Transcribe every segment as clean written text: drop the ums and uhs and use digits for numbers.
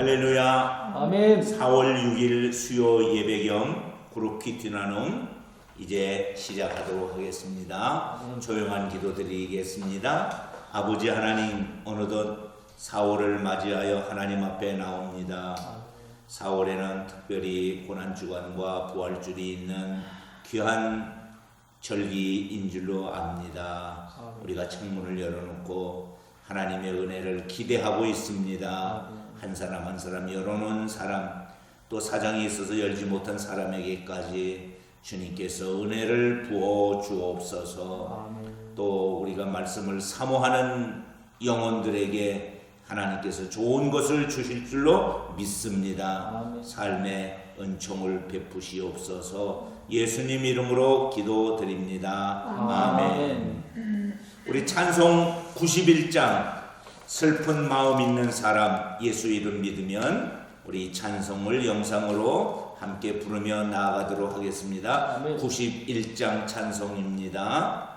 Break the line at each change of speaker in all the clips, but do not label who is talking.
할렐루야.
아멘.
4월 6일 수요 예배경 구루키티나눔 이제 시작하도록 하겠습니다. 조용한 기도 드리겠습니다. 아버지 하나님, 어느덧 4월을 맞이하여 하나님 앞에 나옵니다. 4월에는 특별히 고난주간과 부활줄이 있는 귀한 절기인 줄로 압니다. 우리가 창문을 열어놓고 하나님의 은혜를 기대하고 있습니다. 한 사람 한 사람 열어놓은 사람, 또 사정이 있어서 열지 못한 사람에게까지 주님께서 은혜를 부어 주옵소서. 또 우리가 말씀을 사모하는 영혼들에게 하나님께서 좋은 것을 주실 줄로 믿습니다. 삶의 은총을 베푸시옵소서. 예수님 이름으로 기도드립니다. 아멘. 우리 찬송 91장 슬픈 마음 있는 사람 예수 이름 믿으면 우리 찬송을 영상으로 함께 부르며 나아가도록 하겠습니다.
아멘.
91장 찬송입니다.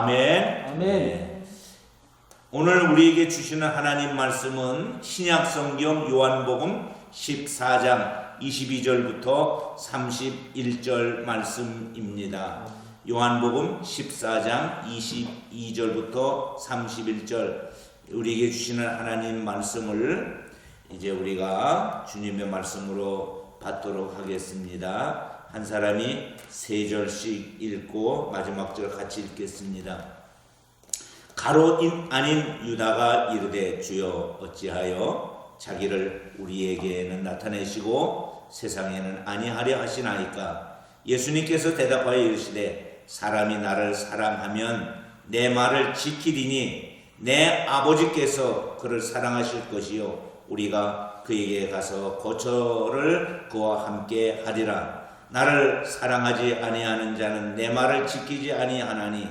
아멘.
아멘.
오늘 우리에게 주시는 하나님 말씀은 신약성경 요한복음 14장 22절부터 31절 말씀입니다. 요한복음 14장 22절부터 31절 우리에게 주시는 하나님 말씀을 이제 우리가 주님의 말씀으로 받도록 하겠습니다. 한 사람이 세 절씩 읽고 마지막 절 같이 읽겠습니다. 가롯 아닌 유다가 이르되 주여 어찌하여 자기를 우리에게는 나타내시고 세상에는 아니하려 하시나이까. 예수님께서 대답하여 이르시되 사람이 나를 사랑하면 내 말을 지키리니 내 아버지께서 그를 사랑하실 것이요 우리가 그에게 가서 거처를 그와 함께 하리라. 나를 사랑하지 아니하는 자는 내 말을 지키지 아니하나니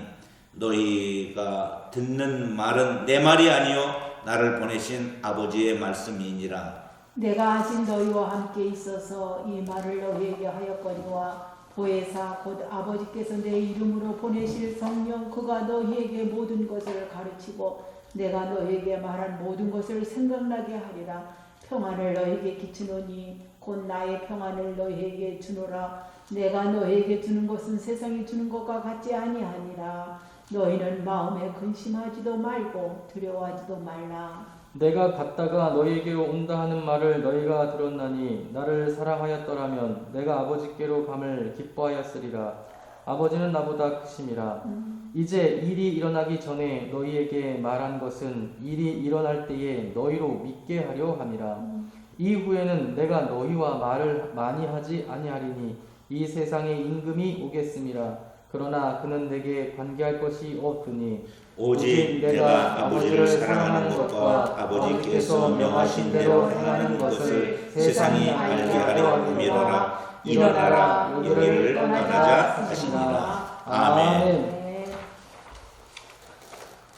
너희가 듣는 말은 내 말이 아니요 나를 보내신 아버지의 말씀이니라.
내가 아직 너희와 함께 있어서 이 말을 너희에게 하였거니와 보혜사 곧 아버지께서 내 이름으로 보내실 성령 그가 너희에게 모든 것을 가르치고 내가 너희에게 말한 모든 것을 생각나게 하리라. 평안을 너희에게 끼치노니 곧 나의 평안을 너희에게 주노라. 내가 너희에게 주는 것은 세상이 주는 것과 같지 아니하니라. 너희는 마음에 근심하지도 말고 두려워하지도 말라.
내가 갔다가 너희에게로 온다 하는 말을 너희가 들었나니 나를 사랑하였더라면 내가 아버지께로 감을 기뻐하였으리라. 아버지는 나보다 크심이라. 이제 일이 일어나기 전에 너희에게 말한 것은 일이 일어날 때에 너희로 믿게 하려 함이라. 이후에는 내가 너희와 말을 많이 하지 아니하리니 이 세상에 임금이 오겠음이라. 그러나 그는 내게 관계할 것이 없으니
오직 내가 아버지를 사랑하는 것과 아버지께서 명하신 대로 행하는 것을 세상이 알게 하려 함이로라. 일어나라 여기를 떠나자 하시니라. 아멘.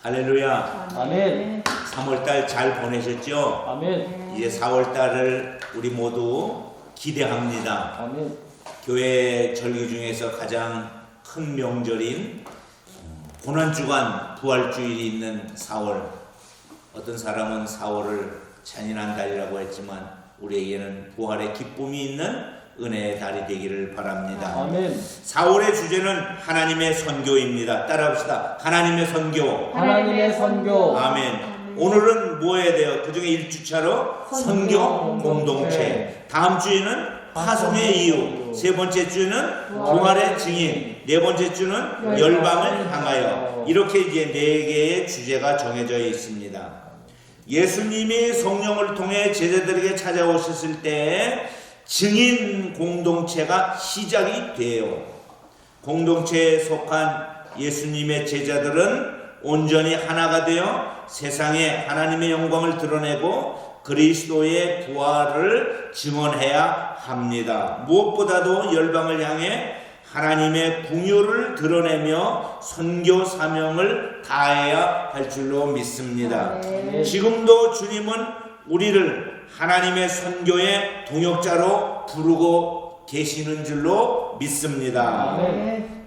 할렐루야.
아멘.
3월달 잘 보내셨죠?
아멘.
이제 4월달을 우리 모두 기대합니다.
아멘.
교회 절기 중에서 가장 큰 명절인 고난주간 부활주일이 있는 4월. 어떤 사람은 4월을 잔인한 달이라고 했지만 우리에게는 부활의 기쁨이 있는 은혜의 달이 되기를 바랍니다.
아멘.
4월의 주제는 하나님의 선교입니다. 따라합시다. 하나님의 선교.
하나님의 선교.
아멘. 오늘은 뭐 해야 돼요? 그 중에 1주차로 선교 공동체. 다음 주에는 파송의 이유. 세 번째 주는 부활의 증인. 네 번째 주는 열방을 향하여. 이렇게 이제 4개의 주제가 정해져 있습니다. 예수님이 성령을 통해 제자들에게 찾아오셨을 때 증인 공동체가 시작이 돼요. 공동체에 속한 예수님의 제자들은 온전히 하나가 되어 세상에 하나님의 영광을 드러내고 그리스도의 부활을 증언해야 합니다. 무엇보다도 열방을 향해 하나님의 궁유를 드러내며 선교 사명을 다해야 할 줄로 믿습니다. 지금도 주님은 우리를 하나님의 선교의 동역자로 부르고 계시는 줄로 믿습니다.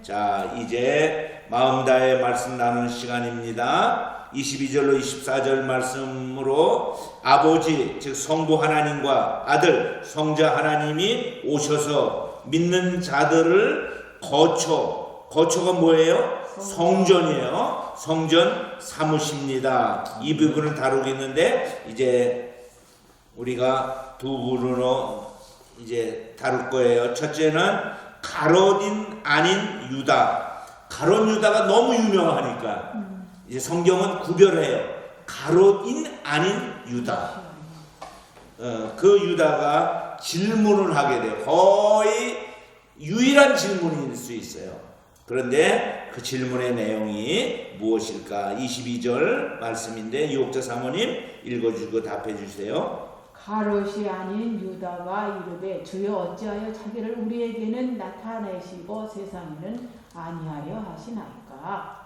자, 이제 마음 다해 말씀 나누는 시간입니다. 22절로 24절 말씀으로 아버지 즉 성부 하나님과 아들 성자 하나님이 오셔서 믿는 자들을 거처가 뭐예요? 성전이에요. 성전 삼으십니다. 이 부분을 다루겠는데 이제 우리가 두 부분으로 이제 다룰 거예요. 첫째는 가롯인 아닌 유다. 가롯 유다가 너무 유명하니까 이제 성경은 구별해요. 가롯인 아닌 유다. 그 유다가 질문을 하게 돼요. 거의 유일한 질문일 수 있어요. 그런데 그 질문의 내용이 무엇일까? 22절 말씀인데 유혹자 사모님 읽어주고 답해 주세요.
가롯이 아닌 유다가 이르되 주여 어찌하여 자기를 우리에게는 나타내시고 세상에는 아니하여 하시나이까?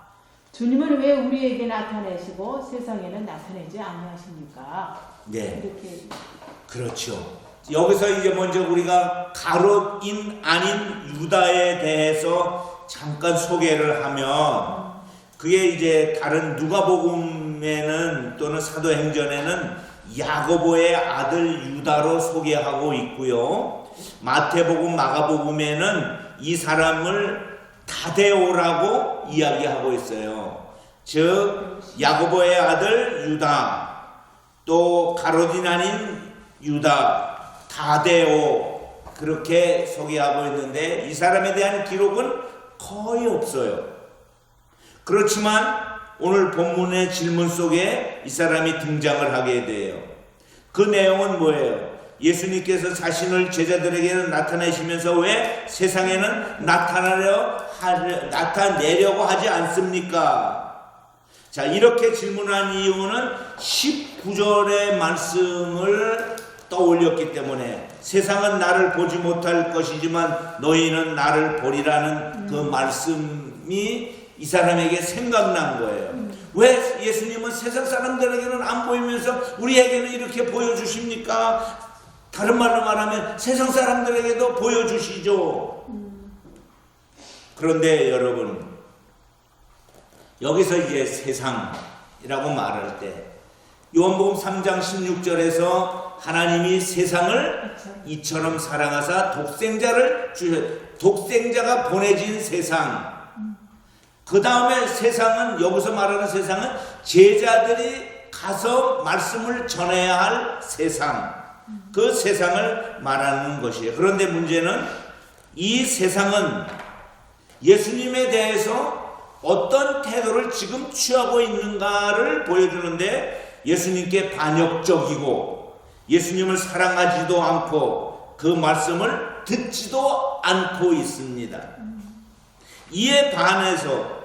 주님은 왜 우리에게 나타내시고 세상에는 나타내지 아니하십니까?
네,
이렇게
그렇죠. 여기서 이제 먼저 우리가 가롯인 아닌 유다에 대해서 잠깐 소개를 하면 그게 이제 다른 누가복음에는 또는 사도행전에는 야고보의 아들 유다로 소개하고 있고요. 마태복음, 마가복음에는 이 사람을 다데오라고 이야기하고 있어요. 즉 야고보의 아들 유다, 또 가롯인 아닌 유다, 다데오 그렇게 소개하고 있는데 이 사람에 대한 기록은 거의 없어요. 그렇지만 오늘 본문의 질문 속에 이 사람이 등장을 하게 돼요. 그 내용은 뭐예요? 예수님께서 자신을 제자들에게 나타내시면서 왜 세상에는 나타내려고 하지 않습니까? 자, 이렇게 질문한 이유는 19절의 말씀을 떠올렸기 때문에 세상은 나를 보지 못할 것이지만 너희는 나를 보리라는 그 말씀이 이 사람에게 생각난 거예요. 왜 예수님은 세상 사람들에게는 안 보이면서 우리에게는 이렇게 보여주십니까? 다른 말로 말하면 세상 사람들에게도 보여주시죠. 그런데 여러분, 여기서 이제 세상이라고 말할 때 요한복음 3장 16절에서 하나님이 세상을 이처럼 사랑하사 독생자를 주셨, 독생자가 보내진 세상. 그 다음에 세상은, 여기서 말하는 세상은 제자들이 가서 말씀을 전해야 할 세상, 그 세상을 말하는 것이에요. 그런데 문제는 이 세상은 예수님에 대해서 어떤 태도를 지금 취하고 있는가를 보여주는데, 예수님께 반역적이고 예수님을 사랑하지도 않고 그 말씀을 듣지도 않고 있습니다. 이에 반해서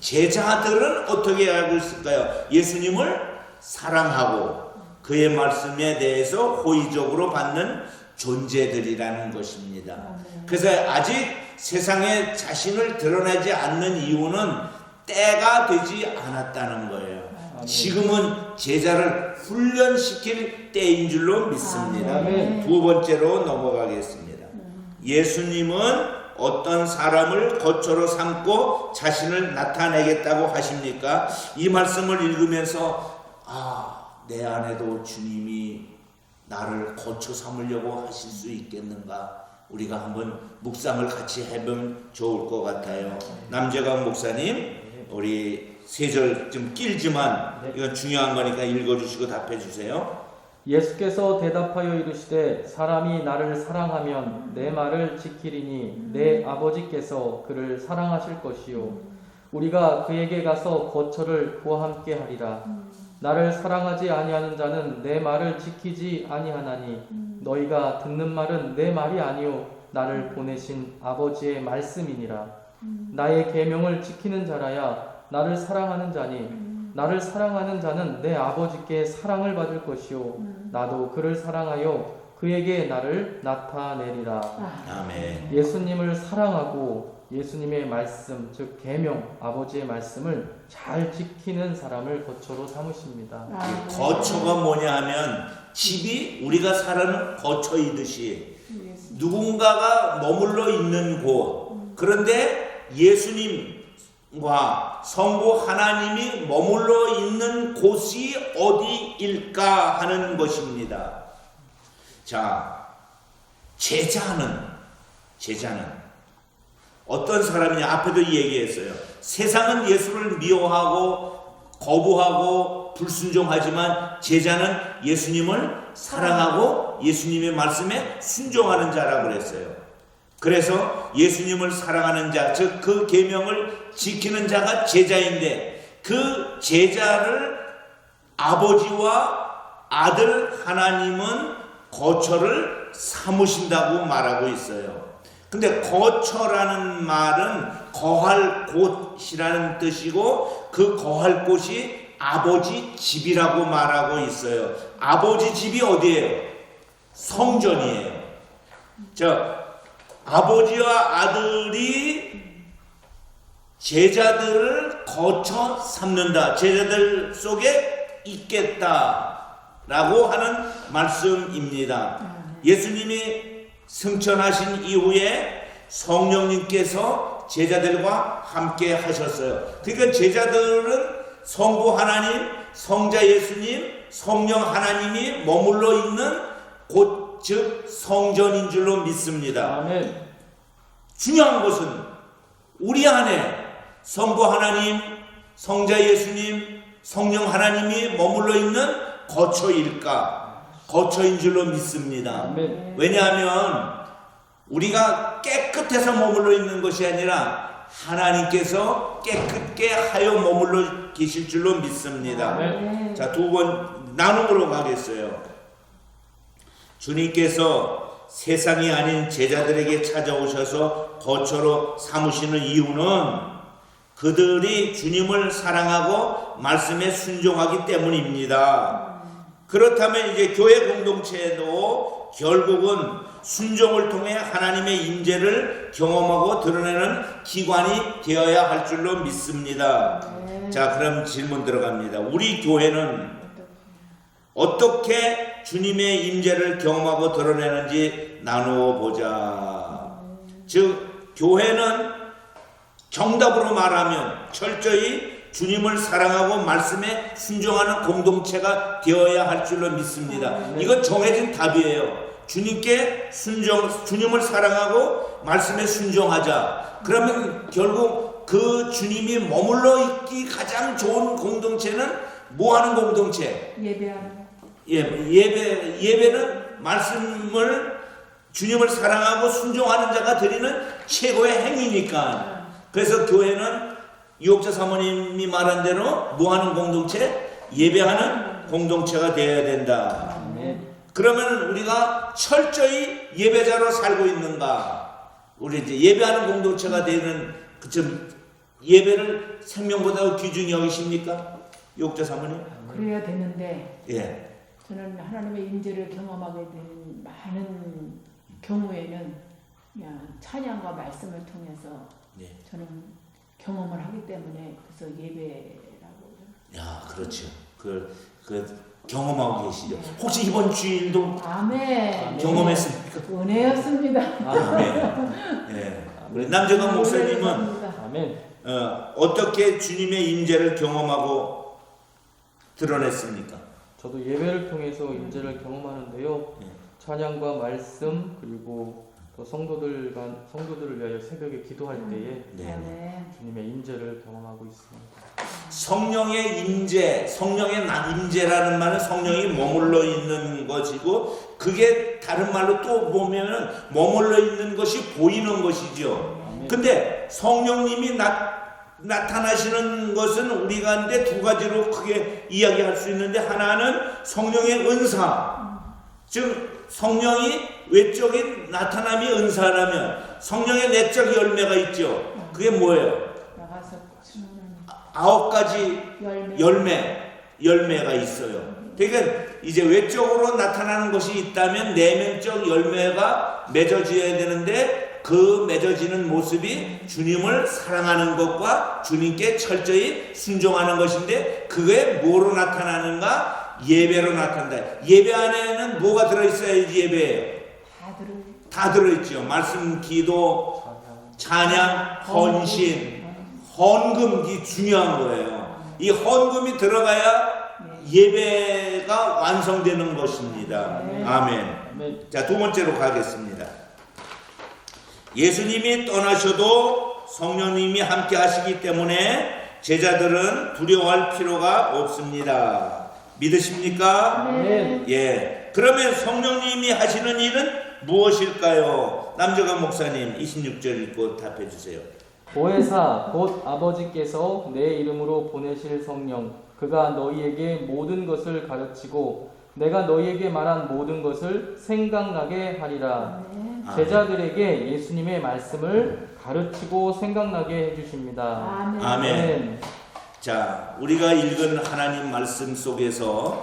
제자들은 어떻게 알고 있을까요? 예수님을 사랑하고 그의 말씀에 대해서 호의적으로 받는 존재들이라는 것입니다. 그래서 아직 세상에 자신을 드러내지 않는 이유는 때가 되지 않았다는 거예요. 지금은 제자를 훈련시킬 때인 줄로 믿습니다. 두 번째로 넘어가겠습니다. 예수님은 어떤 사람을 거처로 삼고 자신을 나타내겠다고 하십니까? 이 말씀을 읽으면서 내 안에도 주님이 나를 거처 삼으려고 하실 수 있겠는가? 우리가 한번 묵상을 같이 해보면 좋을 것 같아요. 남재강 목사님, 우리 세 절 좀 길지만 이건 중요한 거니까 읽어주시고 답해주세요.
예수께서 대답하여 이르시되 사람이 나를 사랑하면 내 말을 지키리니 내 아버지께서 그를 사랑하실 것이요 우리가 그에게 가서 거처를 그와 함께 하리라. 나를 사랑하지 아니하는 자는 내 말을 지키지 아니하나니 너희가 듣는 말은 내 말이 아니요 나를 보내신 아버지의 말씀이니라. 나의 계명을 지키는 자라야 나를 사랑하는 자니 나를 사랑하는 자는 내 아버지께 사랑을 받을 것이요 나도 그를 사랑하여 그에게 나를 나타내리라.
아멘.
예수님을 사랑하고 예수님의 말씀, 즉 계명, 아버지의 말씀을 잘 지키는 사람을 거처로 삼으십니다.
거처가 뭐냐 하면 집이 우리가 사는 거처이듯이 누군가가 머물러 있는 곳. 그런데 예수님과 성부 하나님이 머물러 있는 곳이 어디일까 하는 것입니다. 자, 제자는 어떤 사람이냐? 앞에도 얘기했어요. 세상은 예수를 미워하고 거부하고 불순종하지만 제자는 예수님을 사랑하고 예수님의 말씀에 순종하는 자라고 그랬어요. 그래서 예수님을 사랑하는 자, 즉 그 계명을 지키는 자가 제자인데 그 제자를 아버지와 아들 하나님은 거처를 삼으신다고 말하고 있어요. 근데 거처라는 말은 거할 곳이라는 뜻이고 그 거할 곳이 아버지 집이라고 말하고 있어요. 아버지 집이 어디예요? 성전이에요. 아버지와 아들이 제자들을 거처 삼는다. 제자들 속에 있겠다라고 하는 말씀입니다. 예수님이 승천하신 이후에 성령님께서 제자들과 함께 하셨어요. 그러니까 제자들은 성부 하나님, 성자 예수님, 성령 하나님이 머물러 있는 곳, 즉 성전인 줄로 믿습니다.
아멘.
중요한 것은 우리 안에 성부 하나님, 성자 예수님, 성령 하나님이 머물러 있는 거처일까? 거처인 줄로 믿습니다.
아멘.
왜냐하면 우리가 깨끗해서 머물러 있는 것이 아니라 하나님께서 깨끗게 하여 머물러 계실 줄로 믿습니다.
아멘.
자, 두 번 나눔으로 가겠어요. 주님께서 세상이 아닌 제자들에게 찾아오셔서 거처로 삼으시는 이유는 그들이 주님을 사랑하고 말씀에 순종하기 때문입니다. 그렇다면 이제 교회 공동체도 결국은 순종을 통해 하나님의 임재를 경험하고 드러내는 기관이 되어야 할 줄로 믿습니다. 자, 그럼 질문 들어갑니다. 우리 교회는 어떻게 주님의 임재를 경험하고 드러내는지 나누어 보자. 즉, 교회는 정답으로 말하면 철저히 주님을 사랑하고 말씀에 순종하는 공동체가 되어야 할 줄로 믿습니다. 이건 정해진 답이에요. 주님께 주님을 사랑하고 말씀에 순종하자. 그러면 결국 그 주님이 머물러 있기 가장 좋은 공동체는 뭐 하는 공동체?
예배하는 거.
예배는 주님을 사랑하고 순종하는 자가 드리는 최고의 행위니까. 그래서 교회는 유옥자 사모님이 말한 대로 뭐 하는 공동체? 예배하는 공동체가 되어야 된다. 그러면 우리가 철저히 예배자로 살고 있는가? 우리 이제 예배하는 공동체가 되는 그쯤 예배를 생명보다 귀중히 여기십니까? 유옥자 사모님?
그래야 되는데
예.
저는 하나님의 임재를 경험하게 되는 많은 경우에는 그냥 찬양과 말씀을 통해서
예.
저는 경험을 하기 때문에 그래서 예배라고.
야, 그렇죠. 경험하고 계시죠. 혹시 이번 주일도
아멘.
경험했습니까?
은혜였습니다.
아멘. 예. 우리 남재건 목사님은
아멘.
어떻게 주님의 임재를 경험하고 드러냈습니까?
저도 예배를 통해서 임재를 경험하는데요.
예.
찬양과 말씀 그리고 또 성도들을 위하여 새벽에 기도할 때에
네.
주님의 임재를 경험하고 있습니다.
성령의 임재, 성령의 임재라는 말은 성령이 머물러 있는 것이고, 그게 다른 말로 또 보면은 머물러 있는 것이 보이는 것이죠. 근데 성령님이 나타나시는 것은 우리 가운데 두 가지로 크게 이야기할 수 있는데, 하나는 성령의 은사, 즉 성령이 외적인 나타남이 은사라면 성령의 내적 열매가 있죠. 그게 뭐예요?
나가서
9가지 열매가 있어요. 그러니까 이제 외적으로 나타나는 것이 있다면 내면적 열매가 맺어져야 되는데, 그 맺어지는 모습이 주님을 사랑하는 것과 주님께 철저히 순종하는 것인데, 그게 뭐로 나타나는가? 예배로 나타난다. 예배 안에는 뭐가 들어있어야지 예배예요? 다 들어있죠. 말씀, 기도, 찬양, 헌신, 헌금이 중요한 거예요. 이 헌금이 들어가야 예배가 완성되는 것입니다. 아멘. 자, 두 번째로 가겠습니다. 예수님이 떠나셔도 성령님이 함께 하시기 때문에 제자들은 두려워할 필요가 없습니다. 믿으십니까?
아멘.
예. 그러면 성령님이 하시는 일은 무엇일까요? 남재건 목사님 26절 읽고 답해 주세요.
보혜사 곧 아버지께서 내 이름으로 보내실 성령 그가 너희에게 모든 것을 가르치고 내가 너희에게 말한 모든 것을 생각나게 하리라. 제자들에게 예수님의 말씀을 가르치고 생각나게 해주십니다.
아멘. 자, 우리가 읽은 하나님 말씀 속에서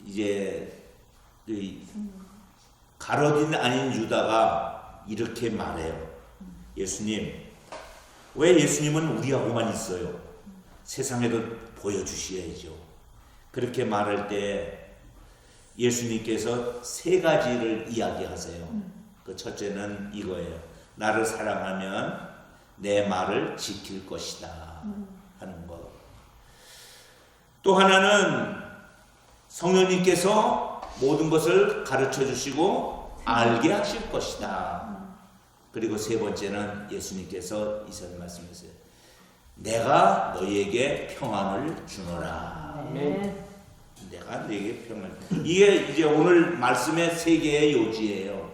이제 가롯인 아닌 유다가 이렇게 말해요. 예수님, 왜 예수님은 우리하고만 있어요? 세상에도 보여주셔야죠. 그렇게 말할 때 예수님께서 세 가지를 이야기하세요. 그 첫째는 이거예요. 나를 사랑하면 내 말을 지킬 것이다 하는 것. 또 하나는 성령님께서 모든 것을 가르쳐 주시고 알게 하실 것이다. 그리고 세 번째는 예수님께서 이사를 말씀하셨어요. 내가 너희에게 평안을 주노라. 내가 너희에게 평안을. 이게 이제 오늘 말씀의 세 개의 요지예요.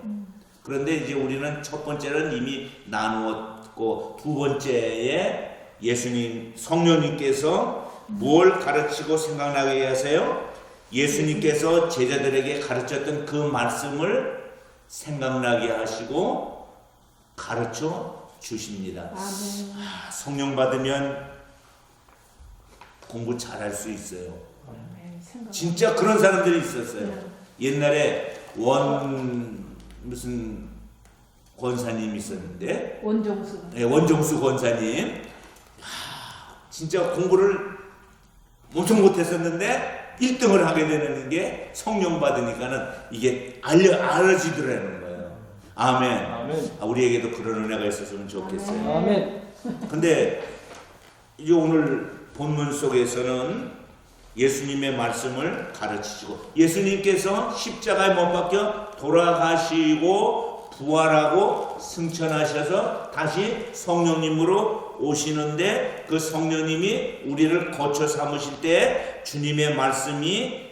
그런데 이제 우리는 첫 번째는 이미 나누었고, 두 번째에 예수님, 성령님께서 뭘 가르치고 생각나게 하세요? 예수님께서 제자들에게 가르쳤던 그 말씀을 생각나게 하시고 가르쳐 주십니다.
아멘.
성령 받으면 공부 잘할 수 있어요.
아멘. 생각.
진짜 그런 사람들이 있었어요. 옛날에 무슨 권사님 있었는데,
원종수.
네, 원종수 권사님. 진짜 공부를 엄청 못했었는데 1등을 하게 되는 게 성령 받으니까는 이게 알아지더라는 거예요. 아멘.
아멘.
우리에게도 그런 은혜가 있었으면 좋겠어요.
아멘.
근데 이제 오늘 본문 속에서는 예수님의 말씀을 가르치시고, 예수님께서 십자가에 못 박혀 돌아가시고 부활하고 승천하셔서 다시 성령님으로 오시는데, 그 성령님이 우리를 거처 삼으실 때 주님의 말씀이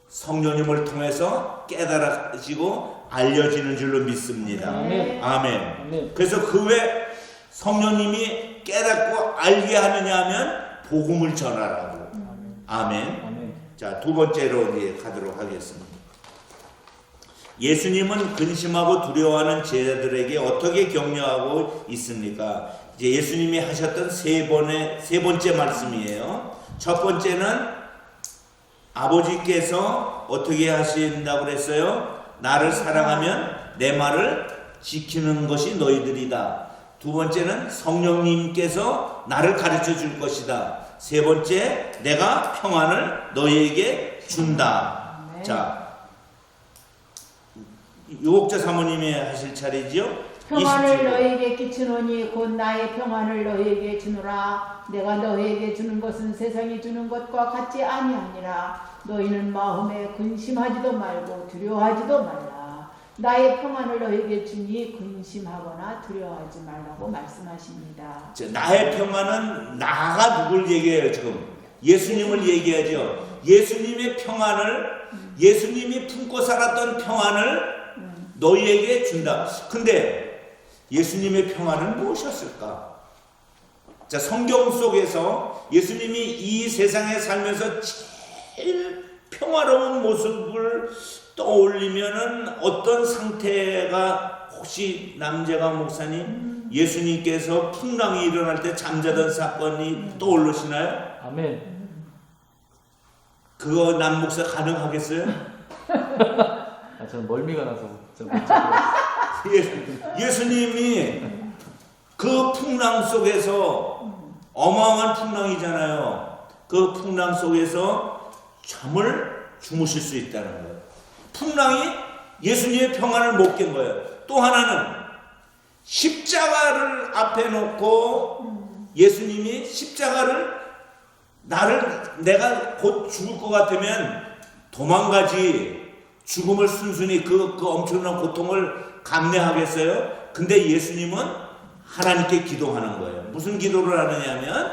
성령님을 통해서 깨달아지고 알려지는 줄로 믿습니다.
아멘.
아멘.
아멘.
그래서 그 왜 성령님이 깨닫고 알게 하느냐 하면 복음을 전하라고. 아멘.
아멘.
자, 두 번째로 이제 가도록 하겠습니다. 예수님은 근심하고 두려워하는 제자들에게 어떻게 격려하고 있습니까? 이제 예수님이 하셨던 세 번째 말씀이에요. 첫 번째는 아버지께서 어떻게 하신다고 그랬어요? 나를 사랑하면 내 말을 지키는 것이 너희들이다. 두 번째는 성령님께서 나를 가르쳐 줄 것이다. 세 번째, 내가 평안을 너희에게 준다.
아멘.
자, 유옥자 사모님이 하실 차례지요?
평안을
27번.
너희에게 끼치노니 곧 나의 평안을 너희에게 주노라. 내가 너희에게 주는 것은 세상이 주는 것과 같지 아니하니라. 너희는 마음에 근심하지도 말고 두려워하지도 말라. 나의 평안을 너희에게 주니 근심하거나 두려워하지 말라고 말씀하십니다.
자, 나의 평안은 나가 누굴 얘기해요 지금? 예수님을 얘기하죠. 예수님의 평안을, 예수님이 품고 살았던 평안을 너희에게 준다. 근데 예수님의 평안은 무엇이었을까? 자, 성경 속에서 예수님이 이 세상에 살면서 제일 평화로운 모습을 떠올리면은 어떤 상태가, 혹시 남재강 목사님, 예수님께서 풍랑이 일어날 때 잠자던 사건이 떠오르시나요?
아멘.
그거 남 목사 가능하겠어요?
저는 멀미가 나서 못 찾겠어요.
예수님이 그 풍랑 속에서, 어마어마한 풍랑이잖아요. 그 풍랑 속에서 잠을 주무실 수 있다는 거예요. 풍랑이 예수님의 평안을 못 깬 거예요. 또 하나는 십자가를 앞에 놓고 예수님이 십자가를, 내가 곧 죽을 것 같으면 도망가지, 죽음을 순순히 그 엄청난 고통을 감내하겠어요? 근데 예수님은 하나님께 기도하는 거예요. 무슨 기도를 하느냐면,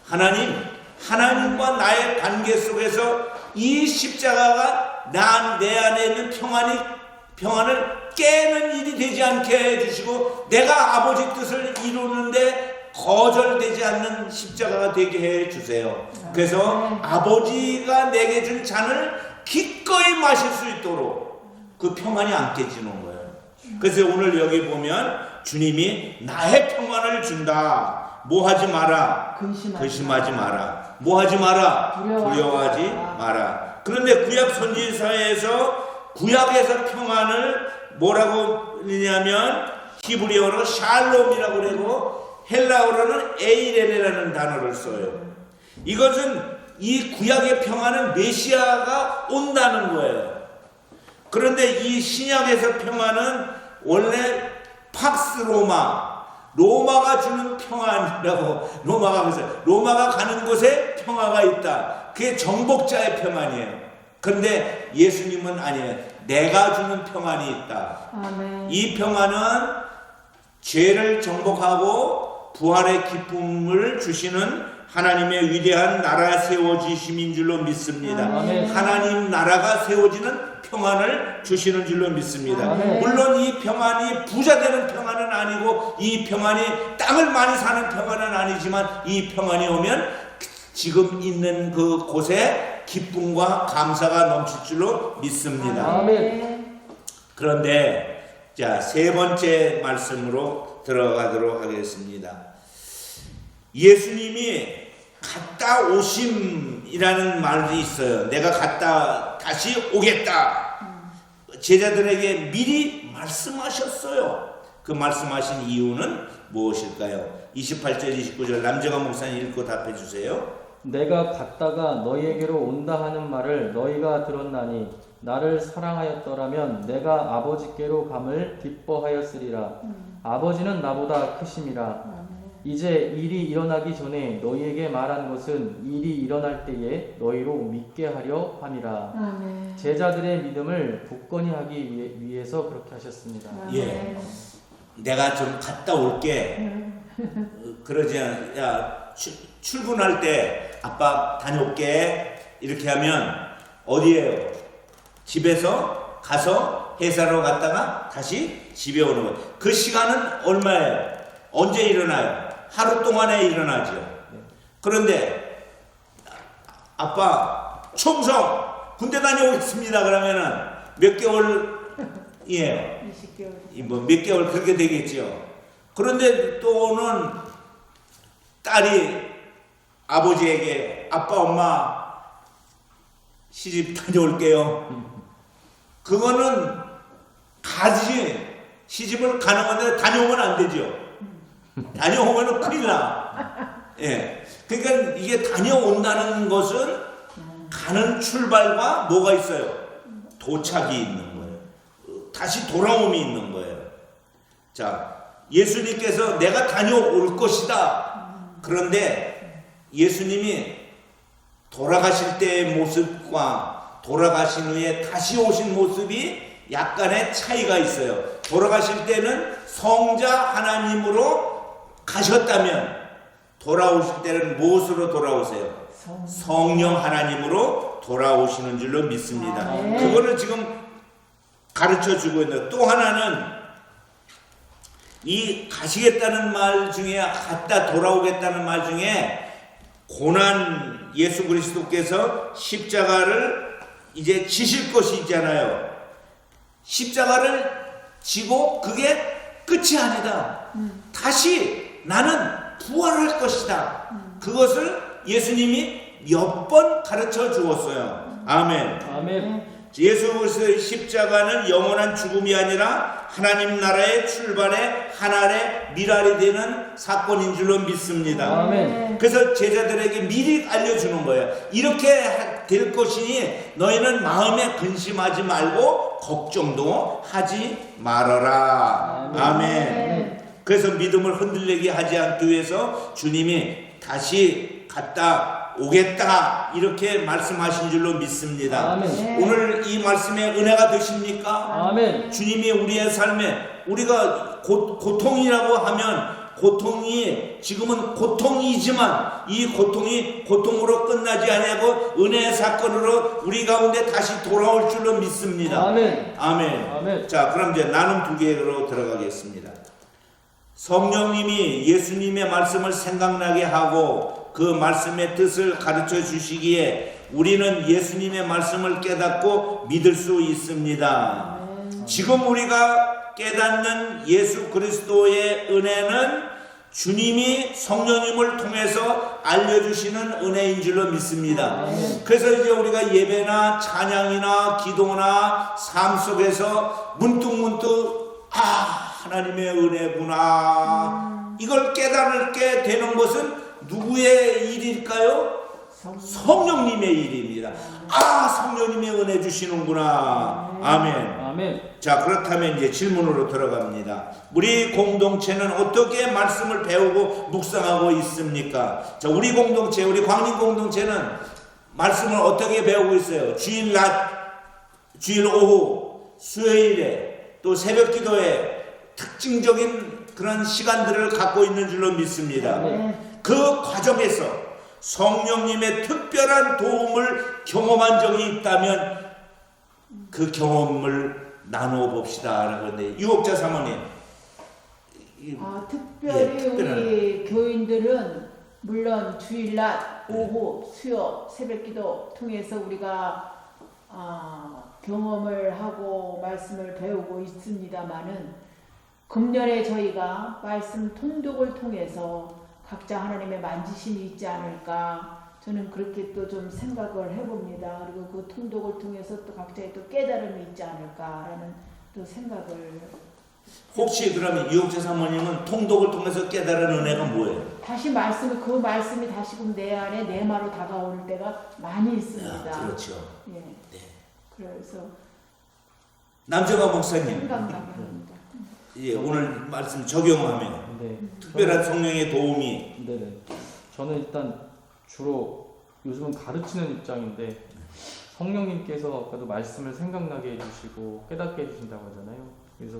하나님과 나의 관계 속에서 이 십자가가 내 안에 있는 평안을 깨는 일이 되지 않게 해주시고, 내가 아버지 뜻을 이루는데 거절되지 않는 십자가가 되게 해주세요. 그래서 아버지가 내게 준 잔을 기꺼이 마실 수 있도록 그 평안이 안 깨지는 거예요. 그래서 오늘 여기 보면 주님이 나의 평안을 준다. 뭐 하지 마라? 근심하지 마라. 뭐 하지 마라? 두려워하지 마라. 그런데 구약 선지서에서, 구약에서 평안을 뭐라고 그러냐면 히브리어로 샬롬이라고 그러고 헬라어로는 에이레네라는 단어를 써요. 이것은, 이 구약의 평안은 메시아가 온다는 거예요. 그런데 이 신약에서 평안은 원래 팍스 로마가 주는 평안이라고, 로마가 가는 곳에 평화가 있다. 그게 정복자의 평안이에요. 그런데 예수님은 아니에요. 내가 주는 평안이 있다.
아멘.
이 평안은 죄를 정복하고 부활의 기쁨을 주시는 하나님의 위대한 나라 세워지심인 줄로 믿습니다.
아멘.
하나님 나라가 세워지는 평안을 주시는 줄로 믿습니다.
아멘.
물론 이 평안이 부자 되는 평안은 아니고, 이 평안이 땅을 많이 사는 평안은 아니지만, 이 평안이 오면 지금 있는 그 곳에 기쁨과 감사가 넘칠 줄로 믿습니다.
아멘.
그런데 자, 세 번째 말씀으로 들어가도록 하겠습니다. 예수님이 갔다 오심이라는 말이 있어요. 내가 갔다 다시 오겠다. 제자들에게 미리 말씀하셨어요. 그 말씀하신 이유는 무엇일까요? 28절 29절 남정환 목사님 읽고 답해 주세요.
내가 갔다가 너희에게로 온다 하는 말을 너희가 들었나니 나를 사랑하였더라면 내가 아버지께로 감을 기뻐하였으리라. 아버지는 나보다 크심이라. 이제 일이 일어나기 전에 너희에게 말한 것은 일이 일어날 때에 너희로 믿게 하려 함이라.
아멘.
제자들의 믿음을 굳건히 하기 위해서 그렇게 하셨습니다.
예. 내가 좀 갔다 올게. 그러지 않아. 야, 출근할 때 아빠 다녀올게. 이렇게 하면 어디에요? 집에서 가서 회사로 갔다가 다시 집에 오는 거예요. 그 시간은 얼마예요? 언제 일어나요? 하루 동안에 일어나죠. 그런데 아빠 총성 군대 다녀오겠습니다. 그러면은 몇 개월이에요?
20개월.
뭐 몇 개월 그렇게 되겠죠. 그런데 또는 딸이 아버지에게 아빠 엄마 시집 다녀올게요. 그거는 가지 시집을 가는 건데 다녀오면 안 되죠. 다녀오면 큰일 나. 예. 그러니까 이게 다녀온다는 것은 가는 출발과 뭐가 있어요? 도착이 있는 거예요. 다시 돌아옴이 있는 거예요. 자, 예수님께서 내가 다녀올 것이다. 그런데 예수님이 돌아가실 때의 모습과 돌아가신 후에 다시 오신 모습이 약간의 차이가 있어요. 돌아가실 때는 성자 하나님으로 가셨다면 돌아오실 때는 무엇으로 돌아오세요? 성령 하나님으로 돌아오시는 줄로 믿습니다. 그거를 지금 가르쳐 주고 있는. 또 하나는 이 가시겠다는 말 중에 갔다 돌아오겠다는 말 중에 고난 예수 그리스도께서 십자가를 이제 지실 것이 있잖아요. 십자가를 지고 그게 끝이 아니다. 다시 나는 부활할 것이다. 그것을 예수님이 몇 번 가르쳐 주었어요. 아멘.
아멘.
예수 그리스도의 십자가는 영원한 죽음이 아니라 하나님 나라의 출발의 하나의 미랄이 되는 사건인 줄로 믿습니다.
아멘.
그래서 제자들에게 미리 알려주는 거예요. 이렇게 될 것이니 너희는 마음에 근심하지 말고 걱정도 하지 말아라. 아멘. 그래서 믿음을 흔들리게 하지 않기 위해서 주님이 다시 갔다 오겠다 이렇게 말씀하신 줄로 믿습니다.
아멘.
오늘 이 말씀에 은혜가 되십니까?
아멘.
주님이 우리의 삶에 우리가 고통이라고 하면 고통이 지금은 고통이지만 이 고통이 고통으로 끝나지 아니하고 은혜의 사건으로 우리 가운데 다시 돌아올 줄로 믿습니다.
아멘.
아멘.
아멘.
자, 그럼 이제 나눔 두 개로 들어가겠습니다. 성령님이 예수님의 말씀을 생각나게 하고 그 말씀의 뜻을 가르쳐 주시기에 우리는 예수님의 말씀을 깨닫고 믿을 수 있습니다. 지금 우리가 깨닫는 예수 그리스도의 은혜는 주님이 성령님을 통해서 알려주시는 은혜인 줄로 믿습니다. 그래서 이제 우리가 예배나 찬양이나 기도나 삶 속에서 문득문득 하나님의 은혜구나 이걸 깨달게 되는 것은 누구의 일일까요? 성령님의 일입니다. 성령님의 은혜 주시는구나. 아멘.
아멘.
자, 그렇다면 이제 질문으로 들어갑니다. 우리 공동체는 어떻게 말씀을 배우고 묵상하고 있습니까? 자, 우리 공동체, 우리 광림 공동체는 말씀을 어떻게 배우고 있어요? 주일 낮, 주일 오후, 수요일에 또 새벽 기도에 특징적인 그런 시간들을 갖고 있는 줄로 믿습니다. 그 과정에서 성령님의 특별한 도움을 경험한 적이 있다면 그 경험을 나누어 봅시다. 그런데 유혹자 사모님.
특별히 우리 교인들은 물론 주일날 오후 수요 새벽기도 통해서 우리가 경험을 하고 말씀을 배우고 있습니다마는 금년에 저희가 말씀 통독을 통해서 각자 하나님의 만지심이 있지 않을까 저는 그렇게 또 좀 생각을 해봅니다. 그리고 그 통독을 통해서 또 각자의 또 깨달음이 있지 않을까라는 또 생각을.
혹시 그러면 이옥재 사모님은 통독을 통해서 깨달은 은혜가 뭐예요?
다시 말씀을 그 말씀이 다시금 내 안에 내 마로 다가오는 때가 많이 있습니다.
그렇죠.
예.
네.
그래서
남정아 목사님,
생각나게 합니다.
예, 오늘 말씀 적용하면
네.
특별한 성령의 도움이
네네. 저는 일단 주로 요즘은 가르치는 입장인데 성령님께서 아까도 말씀을 생각나게 해주시고 깨닫게 해주신다고 하잖아요. 그래서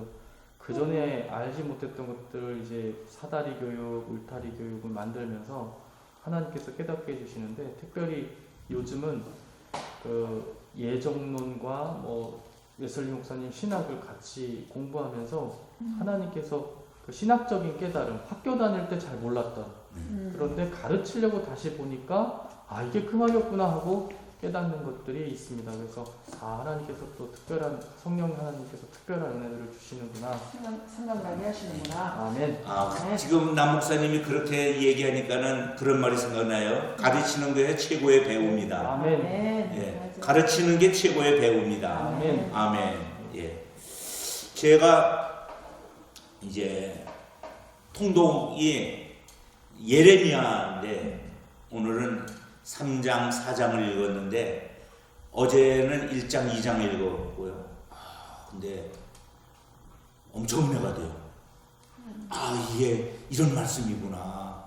그 전에 알지 못했던 것들을 이제 사다리 교육, 울타리 교육을 만들면서 하나님께서 깨닫게 해주시는데 특별히 요즘은 그 예정론과 뭐 웨슬리 목사님 신학을 같이 공부하면서 하나님께서 그 신학적인 깨달음, 학교 다닐 때 잘 몰랐던 그런데 가르치려고 다시 보니까 아 이게 그 말이었구나 하고 깨닫는 것들이 있습니다. 그래서 아 하나님께서 또 특별한 성령 하나님께서 특별한 은혜를 주시는구나.
생각나게 하시는구나.
아멘.
네.
지금 남 목사님이 그렇게 얘기하니까는 그런 말이 생각나요. 가르치는 게 최고의 배우입니다.
아멘.
예,
맞아.
가르치는 게 최고의 배우입니다.
아멘.
아멘. 예. 제가 이제 통독이 예레미야인데 오늘은 3장, 4장을 읽었는데 어제는 1장, 2장 읽었고요. 근데 엄청 은혜가 돼요. 이게 이런 말씀이구나.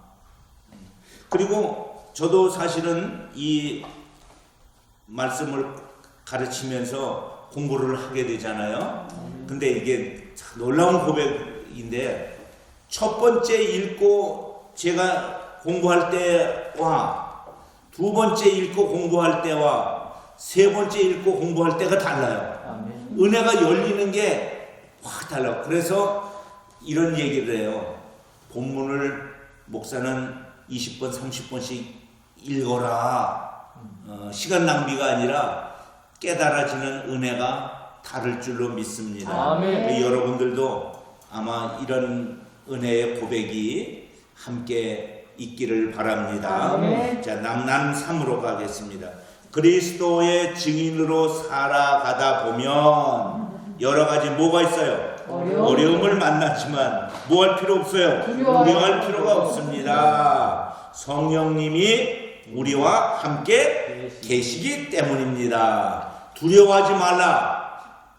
그리고 저도 사실은 이 말씀을 가르치면서 공부를 하게 되잖아요. 근데 이게 참 놀라운 고백인데 첫 번째 읽고 제가 공부할 때와 두 번째 읽고 공부할 때와 세 번째 읽고 공부할 때가 달라요.
아멘.
은혜가 열리는 게 확 달라요. 그래서 이런 얘기를 해요. 본문을 목사는 20번, 30번씩 읽어라. 시간 낭비가 아니라 깨달아지는 은혜가 다를 줄로 믿습니다.
아멘.
여러분들도 아마 이런 은혜의 고백이 함께 있기를 바랍니다.
아멘.
자, 낭난 3으로 가겠습니다. 그리스도의 증인으로 살아가다 보면 여러 가지 뭐가 있어요? 어려움을 만나지만 뭐 할 필요 없어요? 두려워할 필요가 없습니다. 성령님이 우리와 함께 계시기 때문입니다. 두려워하지 말라.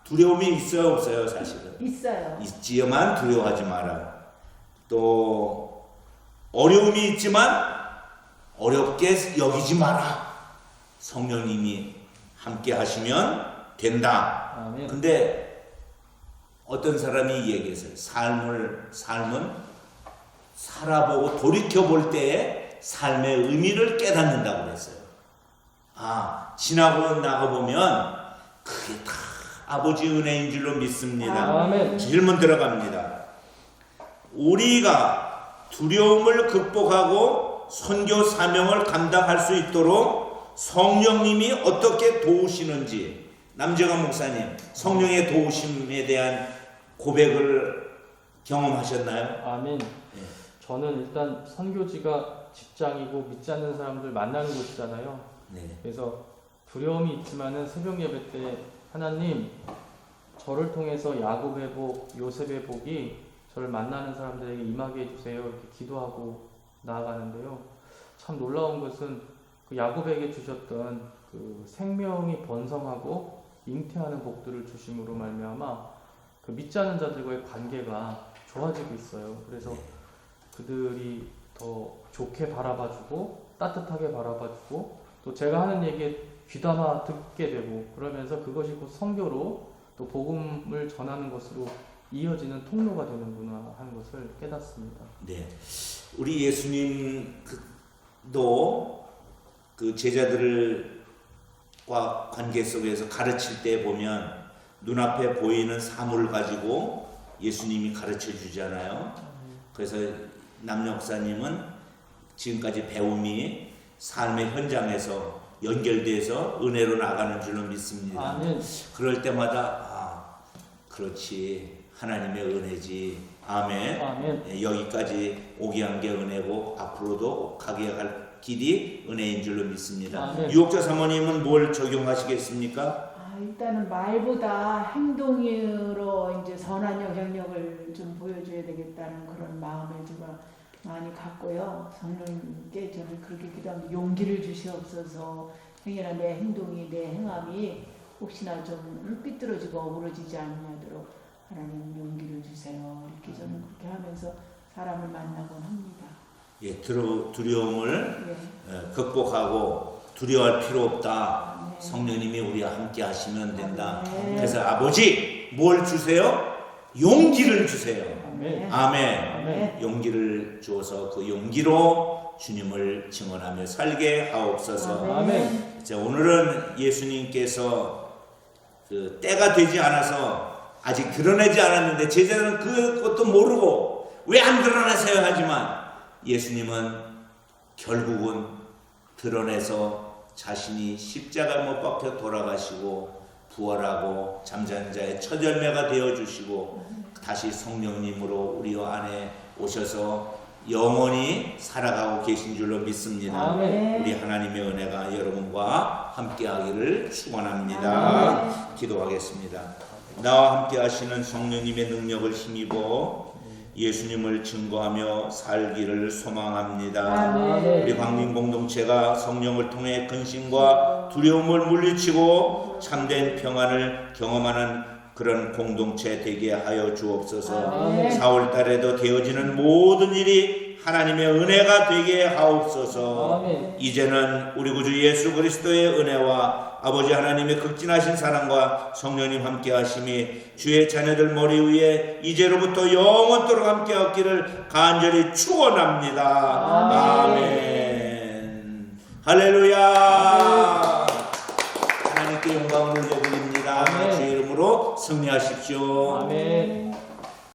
두려움이 있어요, 없어요, 사실은?
있어요.
있지만 두려워하지 마라. 또 어려움이 있지만 어렵게 여기지 마라. 성령님이 함께 하시면 된다.
아멘.
근데 어떤 사람이 얘기했어요. 삶은 살아보고 돌이켜볼 때에 삶의 의미를 깨닫는다고 그랬어요. 지나고 나가보면 그게 다 아버지 은혜인 줄로 믿습니다.
아멘.
질문 들어갑니다. 우리가 두려움을 극복하고 선교 사명을 감당할 수 있도록 성령님이 어떻게 도우시는지 남정환 목사님 성령의 도우심에 대한 고백을 경험하셨나요?
아멘. 저는 일단 선교지가 직장이고 믿지 않는 사람들 만나는 곳이잖아요.
네.
그래서 두려움이 있지만은 새벽 예배 때 하나님 저를 통해서 야곱의 복, 요셉의 복이 저를 만나는 사람들에게 임하게 해주세요. 이렇게 기도하고 나아가는데요. 참 놀라운 것은 그 야곱에게 주셨던 그 생명이 번성하고 잉태하는 복들을 주심으로 말미암아 그 믿지 않는 자들과의 관계가 좋아지고 있어요. 그래서 그들이 더 좋게 바라봐주고 따뜻하게 바라봐주고 또 제가 하는 얘기에 귀담아 듣게 되고 그러면서 그것이 곧 선교로 또 복음을 전하는 것으로 이어지는 통로가 되는구나 하는 것을 깨닫습니다.
네. 우리 예수님도 그 제자들과 관계 속에서 가르칠 때 보면 눈앞에 보이는 사물을 가지고 예수님이 가르쳐 주잖아요. 그래서 남역사님은 지금까지 배움이 삶의 현장에서 연결돼서 은혜로 나가는 줄로 믿습니다.
아멘.
그럴 때마다 그렇지 하나님의 은혜지 아멘.
아멘.
예, 여기까지 오게 한 게 은혜고 앞으로도 가게 할 길이 은혜인 줄로 믿습니다.
아멘.
유혹자 사모님은 뭘 적용하시겠습니까?
일단은 말보다 행동으로 이제 선한 영향력을 좀 보여줘야 되겠다는 그런 마음을 제가 많이 갖고요. 성령님께 저는 그렇게 기도합니다. 용기를 주시옵소서. 행여나 내 행동이 내 행함이 혹시나 좀 삐뚤어지고 어우러지지 않도록 하나님 용기를 주세요. 이렇게 저는 그렇게 하면서 사람을 만나곤 합니다.
예, 두려움을
예.
극복하고 두려워할 필요 없다.
아멘.
성령님이 우리와 함께 하시면 된다.
아멘.
그래서 아버지 뭘 주세요? 용기를 주세요.
아멘.
아멘.
아멘.
용기를 주어서 그 용기로 주님을 증언하며 살게 하옵소서.
아멘.
자, 오늘은 예수님께서 그 때가 되지 않아서 아직 드러내지 않았는데 제자들은 그것도 모르고 왜 안 드러나세요 하지만 예수님은 결국은 드러내서 자신이 십자가 못 박혀 돌아가시고 부활하고 잠자는 자의 첫 열매가 되어주시고 다시 성령님으로 우리 안에 오셔서 영원히 살아가고 계신 줄로 믿습니다.
아멘.
우리 하나님의 은혜가 여러분과 함께하기를 축원합니다. 기도하겠습니다. 나와 함께 하시는 성령님의 능력을 힘입어 예수님을 증거하며 살기를 소망합니다.
아멘.
우리 광림 공동체가 성령을 통해 근심과 두려움을 물리치고 참된 평안을 경험하는 그런 공동체 되게 하여 주옵소서.
아멘.
4월 달에도 되어지는 모든 일이 하나님의 은혜가 되게 하옵소서.
아멘.
이제는 우리 구주 예수 그리스도의 은혜와 아버지 하나님의 극진하신 사랑과 성령님 함께 하심이 주의 자녀들 머리 위에 이제로부터 영원토록 함께 하기를 간절히 축원합니다. 아멘. 할렐루야. 하나님께 영광을 올려드립니다.
아멘.
주의 이름으로 승리하십시오.
아멘.